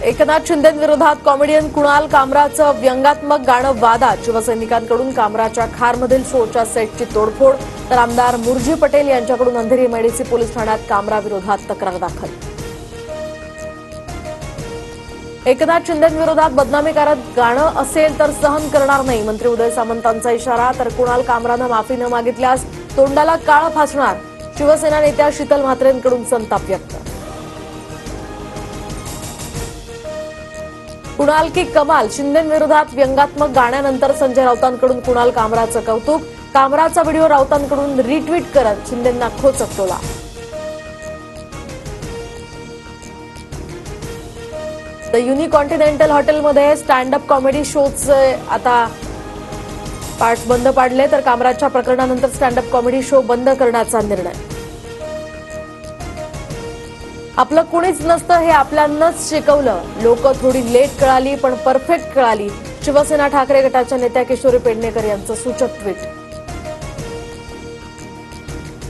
Eknath शिंदेंविरोधात comedian Kunal कामराचं व्यंगात्मक गाणं वादात. शिवसैनिकांकडून कामराच्या खारमधील शोच्या सेटची तोडफोड, तर आमदार मुरजी पटेल यांच्याकडून अंधेरी एमआयडीसी पोलीस ठाण्यात कामराविरोधात तक्रार दाखल. एकनाथ शिंदेंविरोधात बदनामी करत गाणं असेल तर सहन करणार नाही, मंत्री उदय सामंतांचा इशारा. तर कुणाल कामरानं माफी न मागितल्यास तोंडाला काळं फासणार, शिवसेना नेत्या शीतल म्हात्रेंकडून संताप व्यक्त. कुणाल की कमाल, शिंदेंविरोधात व्यंगात्मक गाण्यानंतर संजय राऊतांकडून कुणाल कामराचं कौतुक. कामराचा व्हिडिओ राऊतांकडून रिट्विट करत शिंदेंना खोचक टोला. द युनिकॉन्टिनेंटल हॉटेलमध्ये स्टँड अप कॉमेडी शोचे आता पार्ट बंद पाडले, तर कामराच्या प्रकरणानंतर स्टँड अप कॉमेडी शो बंद करण्याचा निर्णय. आपलं कुणीच नसतं हे आपल्यांनाच शिकवलं, लोक थोडी लेट कळाली पण परफेक्ट कळाली, शिवसेना ठाकरे गटाच्या नेत्या किशोरी पेडणेकर यांचं सूचक ट्विट.